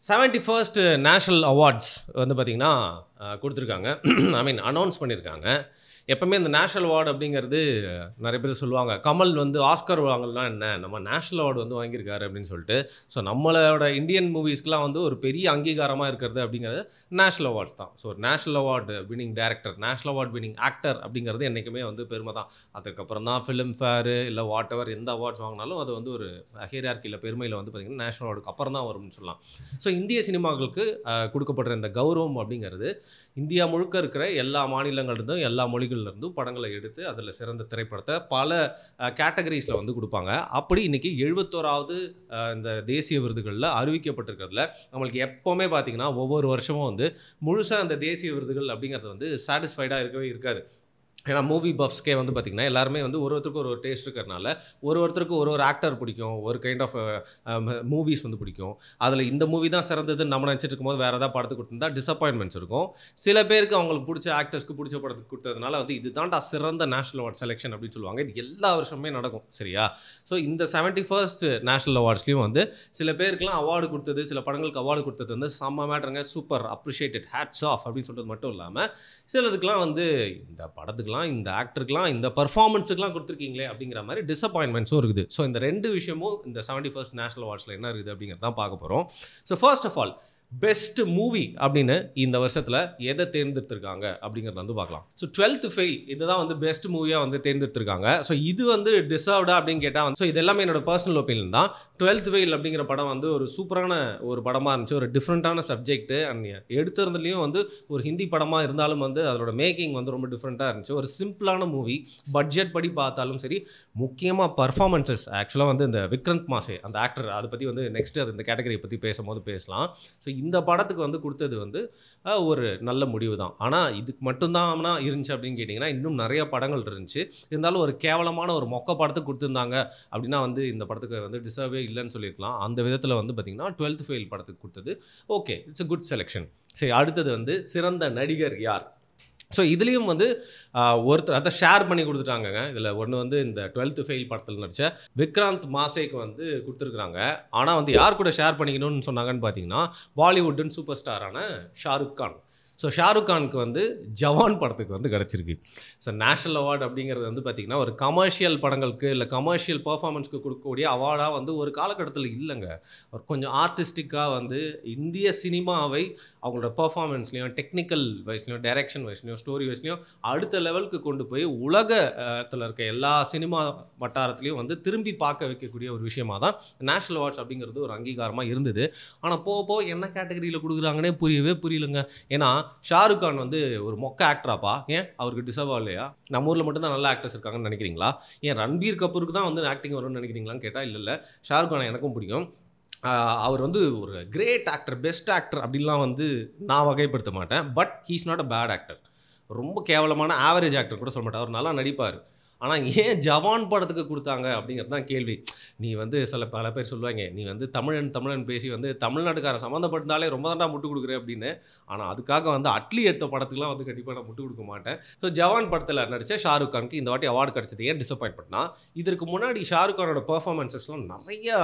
71st national awards வந்து பார்த்திங்கன்னா கொடுத்துருக்காங்க. ஐ மீன் அனௌன்ஸ் பண்ணியிருக்காங்க. எப்போவுமே இந்த நேஷனல் அவார்டு அப்படிங்கிறது நிறைய பேர் சொல்லுவாங்க, கமல் வந்து ஆஸ்கர் வாங்கலாம் என்ன, நம்ம நேஷனல் அவார்டு வந்து வாங்கியிருக்காரு அப்படின்னு சொல்லிட்டு. ஸோ நம்மளோட இந்தியன் மூவிஸ்க்கெலாம் வந்து ஒரு பெரிய அங்கீகாரமாக இருக்கிறது அப்படிங்கிறது நேஷனல் அவார்ட்ஸ் தான். So national award winning director, national award winning actor அப்படிங்கிறது என்றைக்குமே வந்து பெருமை தான். அதுக்கப்புறம் தான் ஃபிலிம் ஃபேரு இல்லை வாட் எவர் எந்த அவார்ட்ஸ் வாங்கினாலும் அது வந்து ஒரு ஹியரார்க்கியில் பெருமையில் வந்து பார்த்திங்கன்னா நேஷனல் அவார்டுக்கு அப்புறம் தான் வரும்னு சொல்லலாம். ஸோ இந்திய சினிமாக்களுக்கு கொடுக்கப்படுற இந்த கௌரவம் அப்படிங்கிறது இந்தியா முழுக்க இருக்கிற எல்லா மாநிலங்கள்லேருந்தும் எல்லா மொழிகள்லேருந்தும் படங்களை எடுத்து அதில் சிறந்த திரைப்படத்தை பல கேட்டகரிஸில் வந்து கொடுப்பாங்க. அப்படி இன்றைக்கி 71வது இந்த தேசிய விருதுகளில் அறிவிக்கப்பட்டிருக்கிறதுல நம்மளுக்கு எப்போவுமே பார்த்திங்கன்னா ஒவ்வொரு வருஷமும் வந்து முழுசாக அந்த தேசிய விருதுகள் அப்படிங்கிறது வந்து சாட்டிஸ்ஃபைடாக இருக்கவே இருக்காது. ஏன்னா மூவி பஃப்ஸ்க்கே வந்து பார்த்திங்கன்னா எல்லாருமே வந்து ஒருத்தருக்கு ஒரு டேஸ்ட் இருக்கிறதுனால ஒருத்தருக்கு ஒரு ஆக்டர் பிடிக்கும், ஒரு கைண்ட் ஆஃப் மூவிஸ் வந்து பிடிக்கும். அதில் இந்த மூவி தான் சிறந்ததுன்னு நம்ம நினச்சிட்டு இருக்கும்போது வேறு ஏதாவது படத்துக்கு கொடுத்துருந்தா டிசப்பாயின்மெண்ட்ஸ் இருக்கும். சில பேருக்கு அவங்களுக்கு பிடிச்ச ஆக்டர்ஸ்க்கு பிடிச்ச படத்துக்கு கொடுத்ததுனால வந்து இது தான்டா சிறந்த நேஷனல் அவார்ட் செலெக்ஷன் அப்படின்னு சொல்லுவாங்க. இது எல்லா வருஷமே நடக்கும், சரியா? ஸோ இந்த 71st நேஷனல் அவார்ட்ஸ்லேயும் வந்து சில பேருக்குலாம் அவார்டு கொடுத்தது, சில படங்களுக்கு அவார்டு கொடுத்தது வந்து செம்ம மேட்டருங்க, சூப்பர் அப்ரிஷியேட்டட், ஹேட்ஸ் ஆஃப் அப்படின்னு சொல்கிறது மட்டும் இல்லாமல் சிலதுக்கெலாம் வந்து இந்த படத்துக்குலாம் இந்த ஆக்டருக்குலாம் இந்த பர்ஃபார்மன்ஸுக்குலாம் கொடுத்துருக்கீங்களே அப்படிங்கிற மாதிரி டிசப்பாயின்மெண்ட்ஸும் இருக்குது. ஸோ இந்த ரெண்டு விஷயமும் இந்த 71st நேஷனல் அவார்ட்ஸில் என்ன இருக்குது அப்படிங்கிறது தான் பார்க்க போகிறோம். So first of all best movie அப்படின்னு இந்த வருஷத்தில் எதை தேர்ந்தெடுத்திருக்காங்க அப்படிங்கிறத வந்து பார்க்கலாம். ஸோ 12th ஃபெயில் இதுதான் வந்து பெஸ்ட் மூவியாக வந்து தேர்ந்தெடுத்திருக்காங்க. ஸோ இது வந்து டிசர்வ்டா அப்படின்னு கேட்டால் வந்து, ஸோ இது எல்லாமே என்னோட பர்சனல் ஒப்பீனியன் தான். 12th ஃபெயில் அப்படிங்கிற படம் வந்து ஒரு சூப்பரான ஒரு படமாக இருந்துச்சு, ஒரு டிஃப்ரெண்ட்டான சப்ஜெக்ட்டு. அண்ட் எடுத்திருந்துலேயும் வந்து ஒரு ஹிந்தி படமாக இருந்தாலும் வந்து அதோட மேக்கிங் வந்து ரொம்ப டிஃப்ரெண்ட்டாக இருந்துச்சு. ஒரு சிம்பிளான மூவி, பட்ஜெட் படி பார்த்தாலும் சரி, முக்கியமாக பர்ஃபார்மன்ஸஸ். ஆக்சுவலாக வந்து இந்த விக்ரந்த் மாசே அந்த ஆக்டர், அதை பற்றி வந்து நெக்ஸ்ட் அது இந்த கேட்டகரியை பற்றி பேசும்போது பேசலாம். ஸோ இந்த படத்துக்கு வந்து கொடுத்தது வந்து ஒரு நல்ல முடிவு தான். ஆனால் இதுக்கு மட்டும்தான் இருந்துச்சு அப்படின்னு கேட்டிங்கன்னா இன்னும் நிறைய படங்கள் இருந்துச்சு. இருந்தாலும் ஒரு கேவலமான ஒரு மொக்க படத்துக்கு கொடுத்துருந்தாங்க அப்படின்னா வந்து இந்த படத்துக்கு வந்து டிசர்வே இல்லைன்னு சொல்லியிருக்கலாம். அந்த விதத்தில் வந்து பார்த்திங்கன்னா 12th ஃபெயில் படத்துக்கு கொடுத்தது okay, it's a good selection. சரி, அடுத்தது வந்து சிறந்த நடிகர் யார்? ஸோ இதுலேயும் வந்து ஒருத்தர் அதை ஷேர் பண்ணி கொடுத்துட்டாங்கங்க. இதில் ஒன்று வந்து இந்த 12th ஃபெயில் படத்தில் நடித்த விக்ராந்த் மாசேக்கு வந்து கொடுத்துருக்குறாங்க. ஆனால் வந்து யார் கூட ஷேர் பண்ணிக்கணும்னு சொன்னாங்கன்னு பார்த்தீங்கன்னா பாலிவுட்டின் சூப்பர் ஸ்டாரான ஷாருக் கான். ஸோ ஷாருக் கானுக்கு வந்து ஜவான் படத்துக்கு வந்து கிடச்சிருக்கு. ஸோ நேஷனல் அவார்டு அப்படிங்கிறது வந்து பார்த்திங்கன்னா ஒரு கமர்ஷியல் படங்களுக்கு இல்லை கமர்ஷியல் பர்ஃபார்மன்ஸ்க்கு கொடுக்கக்கூடிய அவார்டாக வந்து ஒரு காலகட்டத்தில் இல்லைங்க. ஒரு கொஞ்சம் ஆர்டிஸ்டிக்காக வந்து இந்திய சினிமாவை அவங்களோட பர்ஃபார்மன்ஸ்லையும் டெக்னிக்கல் வைஸ்லையும் டைரக்ஷன் வைஸ்லையும் ஸ்டோரி வைஸ்லையும் அடுத்த லெவலுக்கு கொண்டு போய் உலகத்தில் இருக்க எல்லா சினிமா வட்டாரத்துலையும் வந்து திரும்பி பார்க்க வைக்கக்கூடிய ஒரு விஷயமாக தான் நேஷனல் அவார்ட்ஸ் அப்படிங்கிறது ஒரு அங்கீகாரமாக இருந்தது. ஆனால் போக என்ன கேட்டகரியில் கொடுக்குறாங்கன்னே புரியலைங்க. ஏன்னா ஷாருக் கான் வந்து ஒரு மொக்க ஆக்டராப்பா, ஏன் அவருக்கு டிசர்வ் இல்லையா? நம்ம ஊரில் மட்டும்தான் நல்ல ஆக்டர்ஸ் இருக்காங்கன்னு நினைக்கிறீங்களா? ஏன் ரன்பீர் கபூருக்கு தான் வந்து ஆக்டிங் வரும்னு நினைக்கிறீங்களான்னு கேட்டால் இல்லை, ஷாருக் கானை எனக்கும் பிடிக்கும். அவர் வந்து ஒரு கிரேட் ஆக்டர், பெஸ்ட் ஆக்டர் அப்படின்லாம் வந்து நான் வகைப்படுத்த மாட்டேன். But he's not a bad actor. ரொம்ப கேவலமான ஆவரேஜ் ஆக்டர் கூட சொல்ல மாட்டேன், அவர் நல்லா நடிப்பார். ஆனால் ஏன் ஜவான் படத்துக்கு கொடுத்தாங்க அப்படிங்கிறது தான் கேள்வி. நீ வந்து பல பேர் சொல்லுவாங்க, நீ வந்து தமிழன் பேசி வந்து தமிழ்நாட்டுக்கார சம்மந்தப்பட்டிருந்தாலே ரொம்ப தாண்டா முட்டு கொடுக்குற அப்படின்னு. ஆனால் அதுக்காக வந்து அட்லி எடுத்த படத்துக்குலாம் வந்து கண்டிப்பாக நான் முட்டு கொடுக்க மாட்டேன். ஸோ ஜவான் படத்தில் நடித்த ஷாருக் கானுக்கு இந்த வாட்டி அவார்டு கிடச்சது ஏன் டிசப்பாயின்ட் பண்ணா, இதற்கு முன்னாடி ஷாருக் கானோட பர்ஃபார்மன்ஸஸ்லாம் நிறையா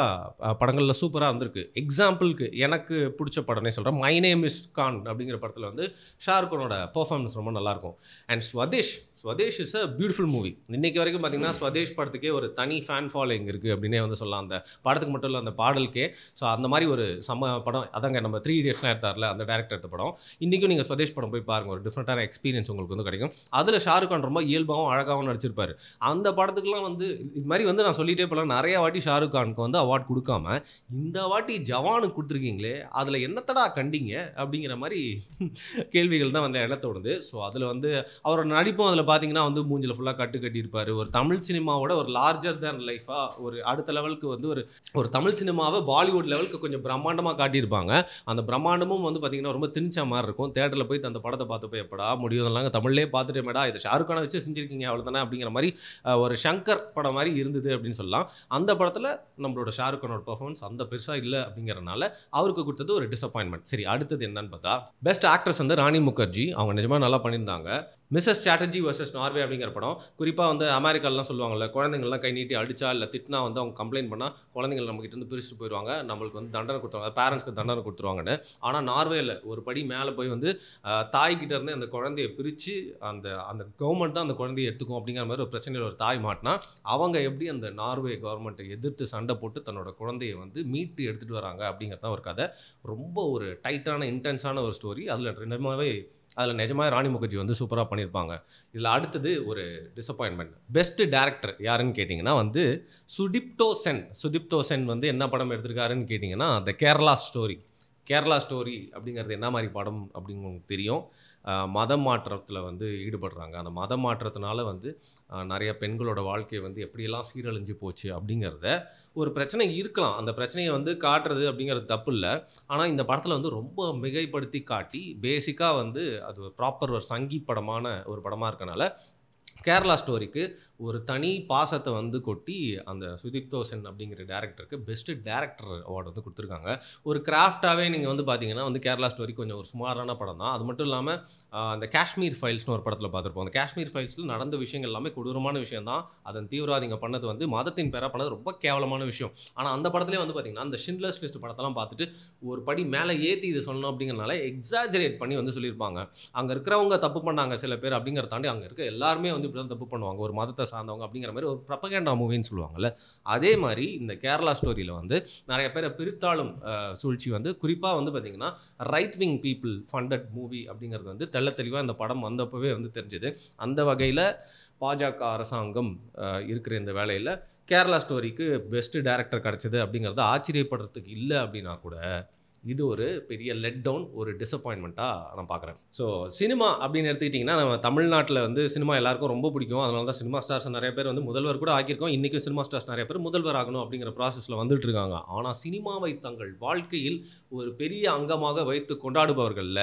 படங்களில் சூப்பராக இருந்திருக்கு. எக்ஸாம்பிளுக்கு எனக்கு பிடிச்ச படம்னே சொல்கிறேன், மை நேம் இஸ் கான் அப்படிங்கிற படத்தில் வந்து ஷாருக் கானோட பர்ஃபார்மன்ஸ் ரொம்ப நல்லாயிருக்கும். And Swadesh is a beautiful movie. இன்றைக்கி வரைக்கும் பார்த்திங்கன்னா ஸ்வதேஷ் படத்துக்கே ஒரு தனி ஃபேன் ஃபாலோயிங் இருக்குது அப்படின்னே வந்து சொல்லலாம். அந்த படத்துக்கு மட்டும் இல்லை, அந்த பாடலுக்கே. ஸோ அந்த மாதிரி ஒரு செம்ம படம் அதாங்க நம்ம 3 Idiotsலாம் எடுத்தார்ல அந்த டேரக்டர் எடுத்த படம். இன்றைக்கும் நீங்கள் ஸ்வதேஷ் படம் போய் பாருங்கள், ஒரு டிஃப்ரெண்ட்டான எக்ஸ்பீரியன்ஸ் உங்களுக்கு வந்து கிடைக்கும். அதில் ஷாருக் கான் ரொம்ப இயல்பாகவும் அழகாகவும் நடிச்சிருப்பார். அந்த படத்துக்குலாம் வந்து இது மாதிரி வந்து நான் சொல்லிகிட்டே போகலாம், நிறையா வாட்டி ஷாருக் கானுக்கு வந்து அவார்ட் கொடுக்காம இந்த வாட்டி ஜவானுக்கு கொடுத்துருக்கீங்களே, அதில் என்னத்தடா கண்டிங்க அப்படிங்கிற மாதிரி கேள்விகள் தான் வந்து என்ன தோணுது. ஸோ அதில் வந்து அவரோட நடிப்பும் அதில் பார்த்தீங்கன்னா வந்து மூஞ்சில் ஃபுல்லாக கட்டியிருப்பார். ஒரு தமிழ் சினிமாவோட ஒரு லார்ஜர் தேன் லைஃபாக ஒரு அடுத்த லெவலுக்கு வந்து ஒரு தமிழ் சினிமாவை பாலிவுட் லெவலுக்கு கொஞ்சம் பிரம்மாண்டமாக காட்டியிருப்பாங்க. அந்த பிரம்மாண்டமும் வந்து பார்த்திங்கன்னா ரொம்ப திணிச்ச மாதிரி இருக்கும். தேட்டரில் போய் அந்த படத்தை பார்த்து போய் எப்படா முடியும்லாம் தமிழ்லேயே பார்த்துட்டு மேடா இதை ஷாருக் கானை வச்சு செஞ்சுருக்கீங்க அவ்வளோதானே அப்படிங்கிற மாதிரி ஒரு சங்கர் படம் மாதிரி இருந்தது அப்படின்னு சொல்லலாம். அந்த படத்தில் நம்மளோட ஷாருக் கானோட பர்ஃபார்மன்ஸ் அந்த பெருசாக இல்லை அப்படிங்கிறனால அவருக்கு கொடுத்தது ஒரு டிசப்பாயின்மெண்ட். சரி, அடுத்தது என்னன்னு பார்த்தா பெஸ்ட் ஆக்ட்ரஸ் வந்து ராணி முகர்ஜி. அவங்க நிஜமாக நல்லா பண்ணியிருந்தாங்க. மிஸ்ஸஸ் சாட்டர்ஜி வர்சஸ் நார்வே அப்படிங்கிற படம் குறிப்பாக வந்து அமெரிக்காலாம் சொல்லுவாங்கல்ல, குழந்தைங்கள்லாம் கை நீட்டி அடிச்சா இல்லை திட்டினா வந்து அவங்க கம்ப்ளைண்ட் பண்ணால் குழந்தைங்கள் நம்மகிட்ட இருந்து பிரிச்சுட்டு போயிடுவாங்க, நம்மளுக்கு வந்து தண்டனை கொடுத்துருவாங்க, பேரண்ட்ஸ்க்கு தண்டனை கொடுத்துருவாங்கன்னு. ஆனால் நார்வேல ஒரு படி மேலே போய் வந்து தாய்கிட்ட இருந்து அந்த குழந்தைய பிரித்து அந்த அந்த கவர்மெண்ட் தான் அந்த குழந்தைய எடுத்துக்கும் அப்படிங்கிற மாதிரி ஒரு பிரச்சனையில் ஒரு தாய் மாட்டினா அவங்க எப்படி அந்த நார்வே கவர்மெண்ட்டை எதிர்த்து சண்டை போட்டு தன்னோட குழந்தைய வந்து மீட்டு எடுத்துகிட்டு வராங்க அப்படிங்கிறது தான் ஒரு கதை. ரொம்ப ஒரு டைட்டான இன்டென்ஸான ஒரு ஸ்டோரி. அதில் நிஜமாக ராணி முகர்ஜி வந்து சூப்பராக பண்ணியிருப்பாங்க. இதில் அடுத்தது ஒரு டிசப்பாயின்மெண்ட். பெஸ்ட் டேரக்டர் யாருன்னு கேட்டிங்கன்னா வந்து சுதிப்டோ சென் வந்து என்ன படம் எடுத்திருக்காருன்னு கேட்டிங்கன்னா கேரளா ஸ்டோரி அப்படிங்கிறது என்ன மாதிரி படம் அப்படின்னு உங்களுக்கு தெரியும். மதம் மாற்றத்தில் வந்து ஈடுபடுறாங்க. அந்த மதம் மாற்றத்தினால வந்து நிறைய பெண்களோட வாழ்க்கை வந்து எப்படியெல்லாம் சீரழிஞ்சு போச்சு அப்படிங்கிறத ஒரு பிரச்சனை இருக்கலாம். அந்த பிரச்சனையை வந்து காட்டுறது அப்படிங்கிறது தப்பு இல்லை. ஆனால் இந்த படத்தில் வந்து ரொம்ப மிகைப்படுத்தி காட்டி பேசிக்காக வந்து அது ப்ராப்பர் ஒரு சங்கி படமான ஒரு படமாக இருக்கனால கேரளா ஸ்டோரிக்கு ஒரு தனி பாசத்தை வந்து கொட்டி அந்த சுதீப்தோ சென் அப்படிங்கிற டேரக்டருக்கு பெஸ்ட்டு டேரக்டர் அவார்டு வந்து கொடுத்துருக்காங்க. ஒரு கிராஃப்டாகவே நீங்கள் வந்து பார்த்தீங்கன்னா வந்து கேரளா ஸ்டோரி கொஞ்சம் ஒரு சுமாரான படம் தான். அது மட்டும் இல்லாமல் அந்த காஷ்மீர் ஃபைல்ஸ்னு ஒரு படத்தில் பார்த்துருப்போம். அந்த காஷ்மீர் ஃபைல்ஸில் நடந்த விஷயங்கள் எல்லாமே கொடூரமான விஷயம் தான். அதன் தீவிரவாதிங்க பண்ணது வந்து மதத்தின் பேராக பண்ணது ரொம்ப கேவலமான விஷயம். ஆனால் அந்த படத்துலேயே வந்து பார்த்தீங்கன்னா அந்த ஷிண்ட்லர்ஸ் லிஸ்ட் படத்தெல்லாம் பார்த்துட்டு ஒரு படி மேலே ஏற்றி இது சொல்லணும் அப்படிங்கிறனால எக்ஸாஜரேட் பண்ணி வந்து சொல்லியிருப்பாங்க. அங்கே இருக்கிறவங்க தப்பு பண்ணாங்க சில பேர் அப்படிங்கிறத தாண்டி அங்கே இருக்க எல்லாருமே வந்து இப்படி தான் தப்பு பண்ணுவாங்க, ஒரு மதத்தை சார்ந்தவங்க அப்படிங்கிற மாதிரி ஒரு ப்ரொபகேண்டா மூவின்னு சொல்லுவாங்கல்ல. அதே மாதிரி இந்த கேரளா ஸ்டோரியில் வந்து நிறைய பேரை பிரித்தாளும் சூழ்ச்சி வந்து குறிப்பாக வந்து பார்த்திங்கன்னா right wing people funded movie அப்படிங்கிறது வந்து தெளிவாக இந்த படம் வந்தப்பவே வந்து தெரிஞ்சது. அந்த வகையில் பாஜக அரசாங்கம் இருக்கிற இந்த வேலையில் கேரளா ஸ்டோரிக்கு பெஸ்ட்டு டைரக்டர் கிடச்சிது அப்படிங்கிறது ஆச்சரியப்படுறதுக்கு இல்லை அப்படின்னா கூட இது ஒரு பெரிய லெட் டவுன், ஒரு டிசப்பாயின்மெண்ட்டாக நான் பார்க்குறேன். ஸோ சினிமா அப்படின்னு எடுத்துக்கிட்டிங்கன்னா நம்ம தமிழ்நாட்டில் வந்து சினிமா எல்லாருக்கும் ரொம்ப பிடிக்கும். அதனால தான் சினிமா ஸ்டார்ஸ் நிறைய பேர் வந்து முதல்வர் கூட ஆக்கியிருக்கோம். இன்றைக்கும் சினிமா ஸ்டார்ஸ் நிறைய பேர் முதல்வர் ஆகணும் அப்படிங்கிற ப்ராசஸில் வந்துட்டு இருக்காங்க. ஆனால் சினிமாவை தங்கள் வாழ்க்கையில் ஒரு பெரிய அங்கமாக வைத்து கொண்டாடுபவர்களில்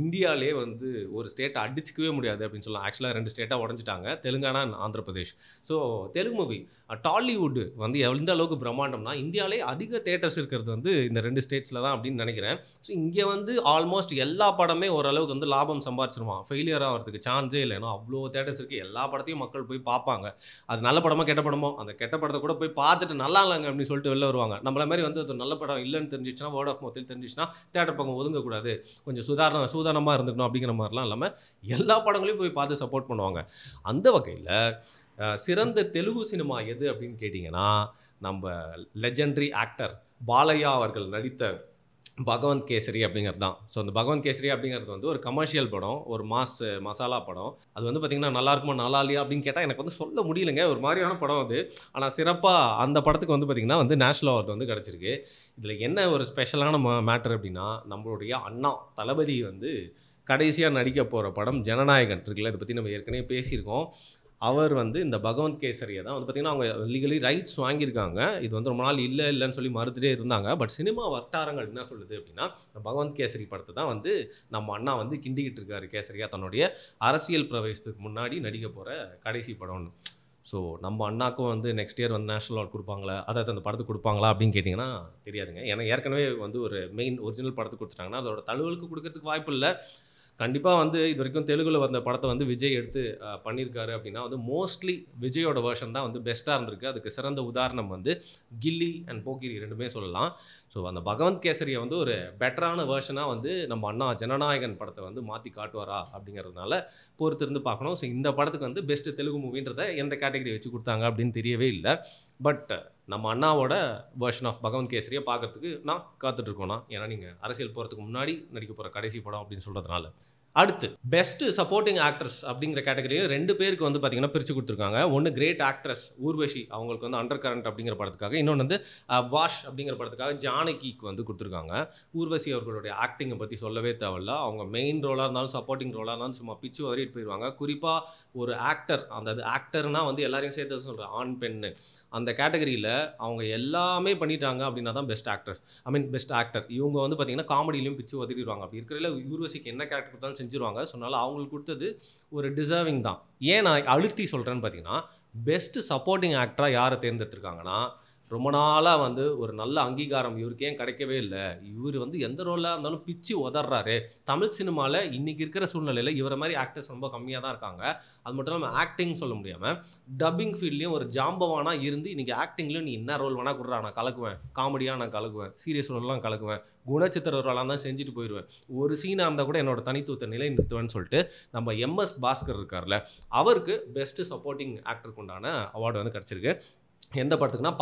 இந்தியாவிலே வந்து ஒரு ஸ்டேட்டை அடிச்சிக்கவே முடியாது அப்படின்னு சொல்லலாம். ஆக்சுவலாக 2 ஸ்டேட்டாக உடஞ்சிட்டாங்க, Telangana and Andhra Pradesh. So Telugu movie Tollywood வந்து எந்த அளவுக்கு பிரம்மாண்டம்னா இந்தியாவிலே அதிக தேட்டர்ஸ் இருக்கிறது வந்து இந்த 2 ஸ்டேட்ஸில் தான் அப்படின்னு நினைக்கிறேன். ஸோ இங்கே வந்து ஆல்மோஸ்ட் எல்லா படமே ஓரளவுக்கு வந்து லாபம் சம்பாதிச்சிருவான், ஃபெயிலியர் ஆகிறதுக்கு சான்ஸே இல்லை. ஏன்னா அவ்வளோ தேட்டர்ஸ் இருக்குது, எல்லா படத்தையும் மக்கள் போய் பார்ப்பாங்க. அது நல்ல படமோ கெட்ட படமோ அந்த கெட்ட படத்தை கூட போய் பார்த்துட்டு நல்லா இல்லைங்க அப்படின்னு சொல்லிட்டு வெளில வருவாங்க. நம்மள மாதிரி வந்து அது நல்ல படம் இல்லைன்னு தெரிஞ்சிச்சுன்னா, வேர்ட் ஆஃப் மவுத்தில் தெரிஞ்சிச்சுன்னா தேட்டர் பக்கம் ஒதுங்கக்கூடாது, கொஞ்சம் சூதானமாக இருந்துக்கணும் அப்படிங்கிற மாதிரிலாம் இல்லாமல் எல்லா படங்களையும் போய் பார்த்து சப்போர்ட் பண்ணுவாங்க. அந்த வகையில் சிறந்த தெலுங்கு சினிமா எது அப்படின்னு கேட்டிங்கன்னா நம்ம லெஜெண்டரி ஆக்டர் பாலையா அவர்கள் நடித்த பகவந்த் கேசரி அப்படிங்கிறது தான். ஸோ அந்த பகவந்த் கேசரி அப்படிங்கிறது வந்து ஒரு கமர்ஷியல் படம், ஒரு மசாலா படம். அது வந்து பார்த்திங்கன்னா நல்லா இருக்குமா நல்லா இல்லையா அப்படின்னு கேட்டால் எனக்கு வந்து சொல்ல முடியலைங்க, ஒரு மாதிரியான படம் அது. ஆனால் சிறப்பாக அந்த படத்துக்கு வந்து பார்த்திங்கன்னா வந்து நேஷ்னல் அவார்டு வந்து கிடச்சிருக்கு. இதில் என்ன ஒரு ஸ்பெஷலான மேட்டர் அப்படின்னா நம்மளுடைய அண்ணா தளபதி வந்து கடைசியாக நடிக்க போகிற படம் ஜனநாயகன் இருக்குல்ல, இதை பற்றி நம்ம ஏற்கனவே பேசியிருக்கோம். அவர் வந்து இந்த பகவந்த் கேசரியை தான் வந்து பார்த்திங்கன்னா அவங்க லீகலி ரைட்ஸ் வாங்கியிருக்காங்க. இது வந்து ரொம்ப நாள் இல்லைன்னு சொல்லி மறுத்துட்டே இருந்தாங்க. பட் சினிமா வட்டாரங்கள் என்ன சொல்லுது அப்படின்னா பகவந்த் கேசரி படத்தை தான் வந்து நம்ம அண்ணா வந்து கிண்டிக்கிட்டு இருக்காரு கேசரியாக, தன்னுடைய அரசியல் பிரவேசத்துக்கு முன்னாடி நடிக்க போகிற கடைசி படம்னு. ஸோ நம்ம அண்ணாக்கும் வந்து நெக்ஸ்ட் இயர் வந்து நேஷனல் அவார்டு கொடுப்பாங்களா, அதாவது அந்த படத்துக்கு கொடுப்பாங்களா அப்படின்னு கேட்டிங்கன்னா தெரியாதுங்க. ஏன்னா ஏற்கனவே வந்து ஒரு மெயின் ஒரிஜினல் படத்துக்கு கொடுத்துட்டாங்கன்னா அதோட தழுவலுக்கு கொடுக்கறதுக்கு வாய்ப்பு இல்லை. கண்டிப்பாக வந்து இது வரைக்கும் தெலுங்கில் வந்த படத்தை வந்து விஜய் எடுத்து பண்ணியிருக்காரு அப்படின்னா வந்து மோஸ்ட்லி விஜயோட வேர்ஷன் தான் வந்து பெஸ்ட்டாக இருந்திருக்கு. அதுக்கு சிறந்த உதாரணம் வந்து கில்லி அண்ட் போக்கிரி ரெண்டுமே சொல்லலாம். ஸோ அந்த பகவந்த் கேசரியை வந்து ஒரு பெட்டரான வேர்ஷனாக வந்து நம்ம அண்ணா ஜனநாயகன் படத்தை வந்து மாற்றி காட்டுவாரா அப்படிங்கிறதுனால பொறுத்திருந்து பார்க்கணும். ஸோ இந்த படத்துக்கு வந்து பெஸ்ட்டு தெலுங்கு மூவின்றதை எந்த கேட்டகரி வச்சு கொடுத்தாங்க அப்படின்னு தெரியவே இல்லை. பட் நம்ம அண்ணாவோட வேர்ஷன் ஆஃப் பகவந்த் கேசரியை பார்க்குறதுக்கு நான் காத்துட்ருக்கோண்ணா. ஏன்னா நீங்கள் அரசியல் போகிறதுக்கு முன்னாடி நடிக்க போகிற கடைசி படம் அப்படின்னு சொல்கிறதுனால. அடுத்து பெஸ்ட்டு சப்போர்ட்டிங் ஆக்ட்ரஸ் அப்படிங்கிற கேட்டகரியில் 2 பேருக்கு வந்து பார்த்திங்கன்னா பிரித்து கொடுத்துருக்காங்க. ஒன்று கிரேட் ஆக்ட்ரஸ் ஊர்வஷி, அவங்களுக்கு வந்து அண்டர் கரண்ட் அப்படிங்கிற படத்துக்காக. இன்னொன்று வந்து வாஷ் அப்படிங்கிற படத்துக்காக ஜானகிக்கு வந்து கொடுத்துருக்காங்க. ஊர்வசி அவர்களுடைய ஆக்டிங்கை பற்றி சொல்லவே தேவையில்ல. அவங்க மெயின் ரோலாக இருந்தாலும் சப்போர்ட்டிங் ரோலாக இருந்தாலும் சும்மா பிச்சு வதறிட்டு போயிடுவாங்க. குறிப்பாக ஒரு ஆக்டர், அந்த ஆக்டர்னால் வந்து எல்லாரையும் சேர்த்து சொல்கிறேன், ஆண் பெண்ணு அந்த கேட்டகரியில் அவங்க எல்லாமே பண்ணிட்டாங்க அப்படின்னா தான் பெஸ்ட் ஆக்ட்ரஸ், பெஸ்ட் ஆக்டர். இவங்க வந்து பார்த்திங்கன்னா காமெடியிலையும் பிச்சு வதறிடுவாங்க. அப்படி இருக்கிறதுல ஊர்வசிக்கு என்ன கேரக்டர் கொடுத்தாலும் செஞ்சுருவாங்க. சொன்னாலும் அவங்களுக்கு கொடுத்தது ஒரு டிசர்விங் தான். ஏன் நான் அழுத்தி சொல்கிறேன்னு பார்த்தீங்கன்னா பெஸ்ட்டு சப்போர்ட்டிங் ஆக்டராக யாரை தேர்ந்தெடுத்திருக்காங்கன்னா ரொம்ப நாளாக வந்து ஒரு நல்ல அங்கீகாரம் இவருக்கு ஏன் கிடைக்கவே இல்லை, இவர் வந்து எந்த ரோலாக இருந்தாலும் பிச்சு உதறாரு. தமிழ் சினிமாவில் இன்றைக்கி இருக்கிற சூழ்நிலையில் இவரை மாதிரி ஆக்டர்ஸ் ரொம்ப கம்மியாக தான் இருக்காங்க. அது மட்டும் இல்லாமல் ஆக்டிங் சொல்ல முடியாமல் டப்பிங் ஃபீல்ட்லேயும் ஒரு ஜாம்பவானாக இருந்து இன்றைக்கி ஆக்டிங்லேயும் நீ என்ன ரோல் வேணால் கொடுறா, நான் கலக்குவேன், காமெடியாக நான் கலக்குவேன், சீரியஸ் ரோல்லாம் கலக்குவேன், குணச்சித்திர ரோலாக தான் செஞ்சுட்டு போயிடுவேன், ஒரு சீனாக இருந்தால் கூட என்னோட தனித்துவத்தை நிலை நிறுத்துவேன்னு சொல்லிட்டு நம்ம எம்எஸ் பாஸ்கர் இருக்கார்ல, அவருக்கு பெஸ்ட்டு சப்போர்ட்டிங் ஆக்டருக்கு உண்டான அவார்டு வந்து கிடச்சிருக்கு. எந்த படத்துக்குன்னா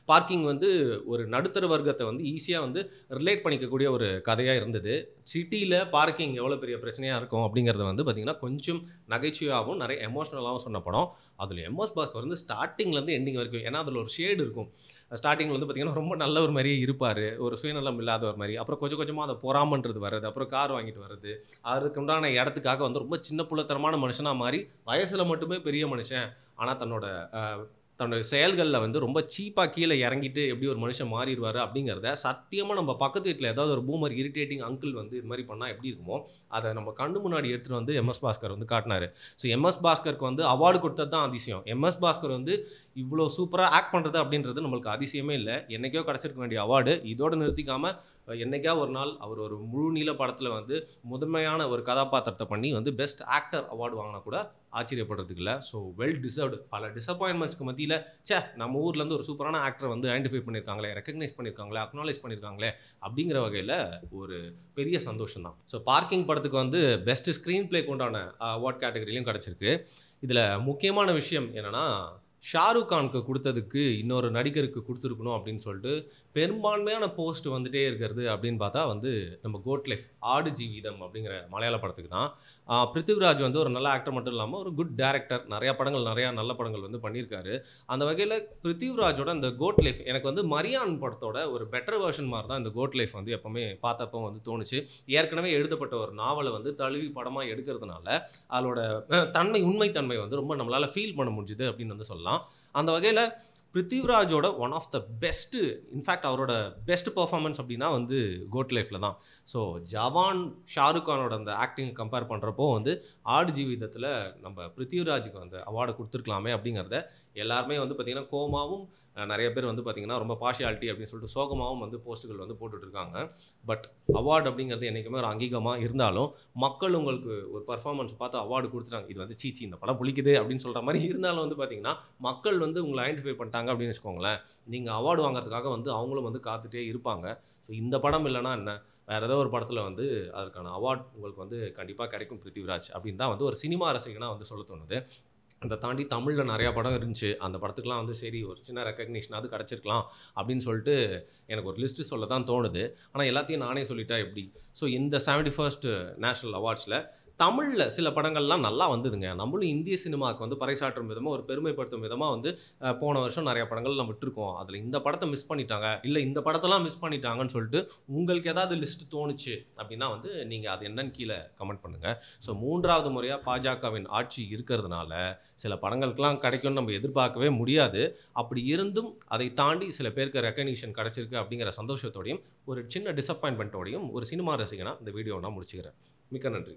பார்க்கிங் வந்து ஒரு நடுத்தர வர்க்கத்தை வந்து ஈஸியாக வந்து ரிலேட் பண்ணிக்கக்கூடிய ஒரு கதையாக இருந்தது. சிட்டியில் பார்க்கிங் எவ்வளோ பெரிய பிரச்சனையாக இருக்கும் அப்படிங்கிறத வந்து பார்த்திங்கன்னா கொஞ்சம் நகைச்சுவையாகவும் நிறைய எமோஷ்னலாகவும் சொன்ன படம். அதில் எம்எஸ் பாஸ்கர் வந்து ஸ்டார்டிங்லேருந்து எண்டிங் வரைக்கும், ஏன்னா அதில் ஒரு ஷேடு இருக்கும். ஸ்டார்டிங்கில் வந்து பார்த்திங்கன்னா ரொம்ப நல்ல ஒரு மாதிரியே இருப்பார், ஒரு சுயநலம் இல்லாத ஒரு மாதிரி. அப்புறம் கொஞ்சம் கொஞ்சமாக அதை பொறாமன்றது வர்றது, அப்புறம் கார் வாங்கிட்டு வர்றது, அதுக்கு உண்டான இடத்துக்காக வந்து ரொம்ப சின்ன புள்ளத்தனமான மனுஷனாக மாறி வயசில் மட்டுமே பெரிய மனுஷன், ஆனால் தன்னோட செயல்களில் வந்து ரொம்ப சீப்பாக கீழே இறங்கிட்டு எப்படி ஒரு மனுஷன் மாறிடுவார் அப்படிங்கிறத சத்தியமாக நம்ம பக்கத்து வீட்டில் ஏதாவது ஒரு பூமர் இரிட்டேட்டிங் அங்கிள் வந்து இது மாதிரி பண்ணால் எப்படி இருக்குமோ அதை நம்ம கண்ணு முன்னாடி எடுத்துகிட்டு வந்து எம்எஸ் பாஸ்கர் வந்து காட்டினார். ஸோ எம்எஸ் பாஸ்கருக்கு வந்து அவார்டு கொடுத்தது தான் அதிசயம். எம்எஸ் பாஸ்கர் வந்து இவ்வளோ சூப்பராக ஆக்ட் பண்ணுறது அப்படின்றது நம்மளுக்கு அதிசயமே இல்லை. என்றைக்கோ கிடச்சிருக்க வேண்டிய அவார்டு இதோடு நிறுத்திக்காமல் என்றைக்கா ஒரு நாள் அவர் ஒரு முழு நீள படத்தில் வந்து முதன்மையான ஒரு கதாபாத்திரத்தை பண்ணி வந்து பெஸ்ட் ஆக்டர் அவார்டு வாங்கினா கூட ஆச்சரியப்படுறதுக்கு இல்லை. So well deserved. பல டிசப்பாயின்மெண்ட்ஸ்க்கு மத்தியில் நம்ம ஊர்லேருந்து ஒரு சூப்பரான ஆக்டரை வந்து ஐடென்டிஃபை பண்ணியிருக்காங்களே, ரெக்கக்னைஸ் பண்ணியிருக்காங்களே, அக்னாலேஜ் பண்ணியிருக்காங்களே அப்படிங்கிற வகையில் ஒரு பெரிய சந்தோஷம் தான். ஸோ பார்க்கிங் படத்துக்கு வந்து பெஸ்ட் ஸ்க்ரீன் பிளேக்கு உண்டான அவார்ட் கேட்டகரியிலையும் கிடச்சிருக்கு. இதில் முக்கியமான விஷயம் என்னென்னா, ஷாருக் கானுக்கு கொடுத்ததுக்கு இன்னொரு நடிகருக்கு கொடுத்துருக்கணும் அப்படின்னு சொல்லிட்டு பெரும்பான்மையான போஸ்ட் வந்துட்டே இருக்கிறது அப்படின்னு பார்த்தா வந்து நம்ம கோட் லைஃப் ஆடு ஜீவிதம் அப்படிங்கிற மலையாள படத்துக்கு தான். பிருத்திவிராஜ் வந்து ஒரு நல்ல ஆக்டர் மட்டும் இல்லாமல் ஒரு குட் டேரக்டர், நிறையா நல்ல படங்கள் வந்து பண்ணியிருக்காரு. அந்த வகையில் பிருத்திவிராஜோட இந்த கோட் லைஃப் எனக்கு வந்து மரியான் படத்தோட ஒரு பெட்டர் வெர்ஷன் மாதிரி தான் இந்த கோட் லைஃப் வந்து எப்போவுமே பார்த்தப்போ வந்து தோணுச்சு. ஏற்கனவே எழுதப்பட்ட ஒரு நாவலை வந்து தழுவி படமாக எடுக்கிறதுனால அதோட உண்மைத்தன்மை வந்து ரொம்ப நம்மளால் ஃபீல் பண்ண முடிஞ்சுது அப்படின்னு வந்து சொல்லலாம். அந்த வகையில் பிருத்திவிராஜோட one of the best, in fact அவரோட பெஸ்ட் பர்ஃபார்மன்ஸ் அப்படின்னா வந்து கோட் லைஃப்பில் தான். ஸோ ஜவான் ஷாருக் கானோட அந்த ஆக்டிங் கம்பேர் பண்ணுறப்போ வந்து ஆடு ஜீவிதத்தில் நம்ம பிருத்திவிராஜுக்கு வந்து அவார்டு கொடுத்துருக்கலாமே அப்படிங்கிறத எல்லாருமே வந்து பார்த்திங்கன்னா கோமாவும் நிறைய பேர் வந்து பார்த்திங்கன்னா ரொம்ப பார்ஷியாலிட்டி அப்படின்னு சொல்லிட்டு சோகமாகவும் வந்து போஸ்ட்டுகள் வந்து போட்டுட்ருக்காங்க. பட் அவார்டு அப்படிங்கிறது என்றைக்குமே ஒரு அங்கீகமாக இருந்தாலும் மக்கள் உங்களுக்கு ஒரு பர்ஃபார்மன்ஸ் பார்த்து அவார்டு கொடுத்துட்டாங்க, இது வந்து சீச்சி இந்த படம் புளிக்குது அப்படின்னு சொல்கிற மாதிரி இருந்தாலும் வந்து பார்த்திங்கன்னா மக்கள் வந்து உங்களை ஐடென்டிஃபை பண்ணிட்டாங்க அப்படின்னு வச்சுக்கோங்களேன், நீங்கள் அவார்டு வாங்குறதுக்காக வந்து அவங்களும் வந்து காத்துட்டே இருப்பாங்க. ஸோ இந்த படம் இல்லைனா என்ன, வேறு ஏதோ ஒரு படத்தில் வந்து அதுக்கான அவார்டு உங்களுக்கு வந்து கண்டிப்பாக கிடைக்கும் பிருத்திவிராஜ் அப்படின்னு தான் வந்து ஒரு சினிமா ரசிகனாக வந்து சொல்ல தோணுது. அதை தாண்டி தமிழில் நிறையா படம் இருந்துச்சு, அந்த படத்துக்குலாம் வந்து சரி ஒரு சின்ன ரெக்கக்னிஷனாவது கிடச்சிருக்கலாம் அப்படின்னு சொல்லிட்டு எனக்கு ஒரு லிஸ்ட்டு சொல்ல தான் தோணுது. ஆனால் எல்லாத்தையும் நானே சொல்லிட்டா எப்படி? ஸோ இந்த 71st நேஷ்னல் அவார்ட்ஸில் தமிழில் சில படங்கள்லாம் நல்லா வந்ததுங்க. நம்மளும் இந்திய சினிமாவுக்கு வந்து பறைசாற்றும் விதமாக ஒரு பெருமைப்படுத்தும் விதமாக வந்து போன வருஷம் நிறையா படங்கள் நம்ம விட்டுருக்கோம். அதில் இந்த படத்தை மிஸ் பண்ணிட்டாங்க, இல்லை இந்த படத்தெல்லாம் மிஸ் பண்ணிட்டாங்கன்னு சொல்லிட்டு உங்களுக்கு ஏதாவது லிஸ்ட் தோணுச்சு அப்படின்னா வந்து நீங்கள் அது என்னன்னு கீழே கமெண்ட் பண்ணுங்கள். ஸோ 3வது முறையாக பாஜகவின் ஆட்சி இருக்கிறதுனால சில படங்களுக்கெல்லாம் கிடைக்கும்னு நம்ம எதிர்பார்க்கவே முடியாது. அப்படி இருந்தும் அதை தாண்டி சில பேருக்கு ரெக்கக்னிஷன் கிடச்சிருக்கு அப்படிங்கிற சந்தோஷத்தோடையும் ஒரு சின்ன டிசப்பாயின்மெண்ட்டோடையும் ஒரு சினிமா ரசிகனாக இந்த வீடியோ நான் முடிச்சுக்கிறேன். மிக்க நன்றி.